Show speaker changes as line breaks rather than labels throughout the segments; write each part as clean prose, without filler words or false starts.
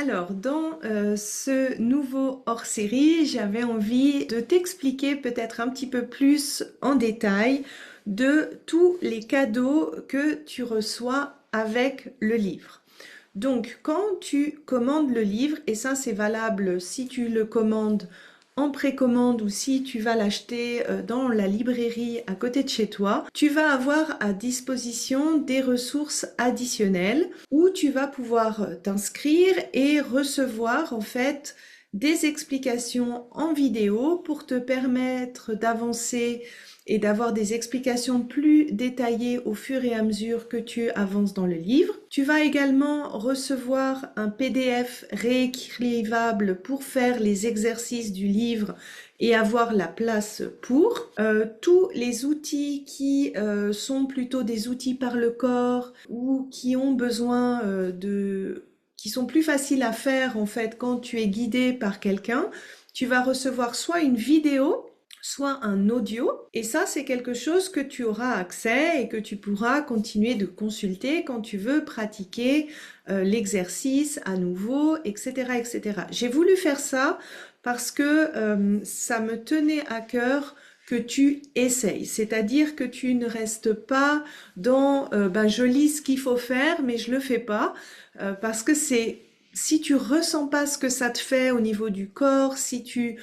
Alors, dans ce nouveau hors-série, j'avais envie de t'expliquer peut-être un petit peu plus en détail de tous les cadeaux que tu reçois avec le livre. Donc, quand tu commandes le livre, et ça c'est valable si tu le commandes en précommande ou si tu vas l'acheter dans la librairie à côté de chez toi, tu vas avoir à disposition des ressources additionnelles où tu vas pouvoir t'inscrire et recevoir en fait des explications en vidéo pour te permettre d'avancer et d'avoir des explications plus détaillées au fur et à mesure que tu avances dans le livre. Tu vas également recevoir un PDF réécrivable pour faire les exercices du livre et avoir la place pour. Tous les outils qui sont plutôt des outils par le corps ou qui ont besoin qui sont plus faciles à faire en fait quand tu es guidé par quelqu'un, tu vas recevoir soit une vidéo soit un audio. Et ça, c'est quelque chose que tu auras accès et que tu pourras continuer de consulter quand tu veux pratiquer l'exercice à nouveau, etc., etc. J'ai voulu faire ça parce que ça me tenait à cœur que tu essayes, c'est-à-dire que tu ne restes pas dans je lis ce qu'il faut faire mais je le fais pas parce que si tu ressens pas ce que ça te fait au niveau du corps, si tu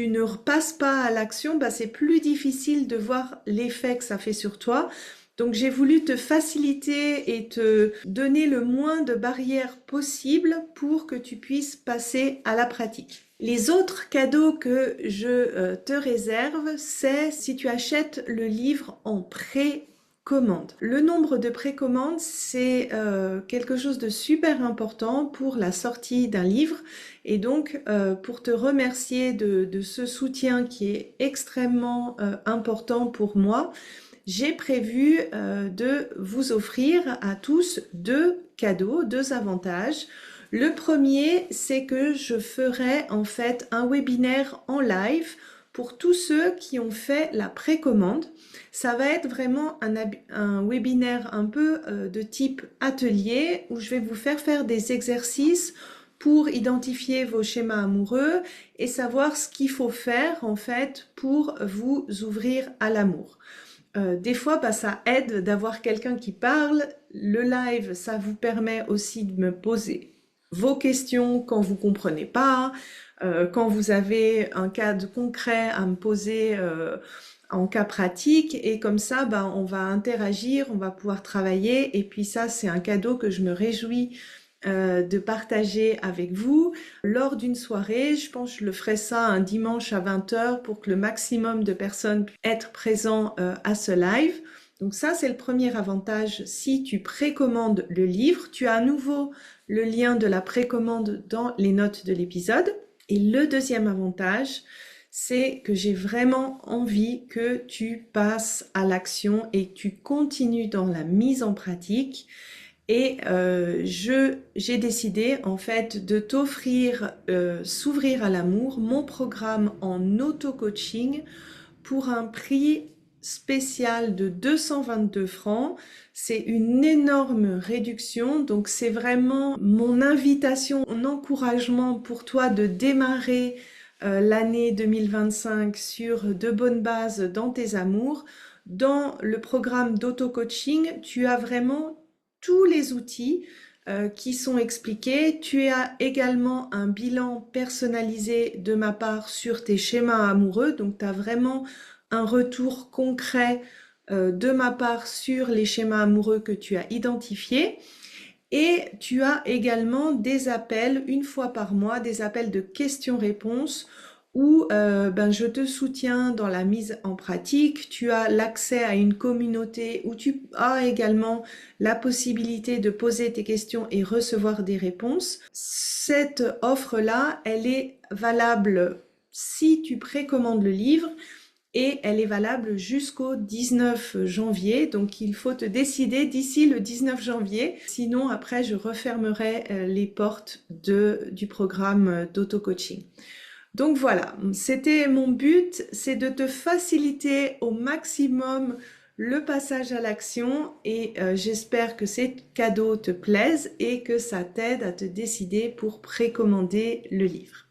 ne repasses pas à l'action, c'est plus difficile de voir l'effet que ça fait sur toi. Donc j'ai voulu te faciliter et te donner le moins de barrières possible pour que tu puisses passer à la pratique. Les autres cadeaux que je te réserve, c'est si tu achètes le livre en précommande. Le nombre de précommandes, c'est quelque chose de super important pour la sortie d'un livre. Et donc, pour te remercier de ce soutien qui est extrêmement important pour moi, j'ai prévu de vous offrir à tous deux cadeaux, deux avantages. Le premier, c'est que je ferai en fait un webinaire en live pour tous ceux qui ont fait la précommande. Ça va être vraiment un webinaire un peu de type atelier où je vais vous faire des exercices pour identifier vos schémas amoureux et savoir ce qu'il faut faire en fait pour vous ouvrir à l'amour. Des fois, ça aide d'avoir quelqu'un qui parle. Le live, ça vous permet aussi de me poser vos questions quand vous comprenez pas, quand vous avez un cas de concret à me poser en cas pratique. Et comme ça, on va interagir, on va pouvoir travailler. Et puis ça, c'est un cadeau que je me réjouis de partager avec vous lors d'une soirée. Je pense que je le ferai ça un dimanche à 20h pour que le maximum de personnes puissent être présents à ce live. Donc ça, c'est le premier avantage. Si tu précommandes le livre, tu as à nouveau le lien de la précommande dans les notes de l'épisode. Et le deuxième avantage, c'est que j'ai vraiment envie que tu passes à l'action et que tu continues dans la mise en pratique. Et j'ai décidé en fait de t'offrir S'ouvrir à l'amour, mon programme en auto-coaching pour un prix spécial de 222 francs. C'est une énorme réduction, donc c'est vraiment mon invitation, mon encouragement pour toi de démarrer l'année 2025 sur de bonnes bases dans tes amours. Dans le programme d'auto-coaching, tu as vraiment tous les outils qui sont expliqués. Tu as également un bilan personnalisé de ma part sur tes schémas amoureux, donc tu as vraiment un retour concret de ma part sur les schémas amoureux que tu as identifiés. Et tu as également des appels une fois par mois, des appels de questions-réponses où je te soutiens dans la mise en pratique. Tu as l'accès à une communauté où tu as également la possibilité de poser tes questions et recevoir des réponses. Cette offre-là, elle est valable si tu précommandes le livre et elle est valable jusqu'au 19 janvier. Donc il faut te décider d'ici le 19 janvier. Sinon, après, je refermerai les portes du programme d'auto-coaching. Donc voilà, c'était mon but, c'est de te faciliter au maximum le passage à l'action et j'espère que ces cadeaux te plaisent et que ça t'aide à te décider pour précommander le livre.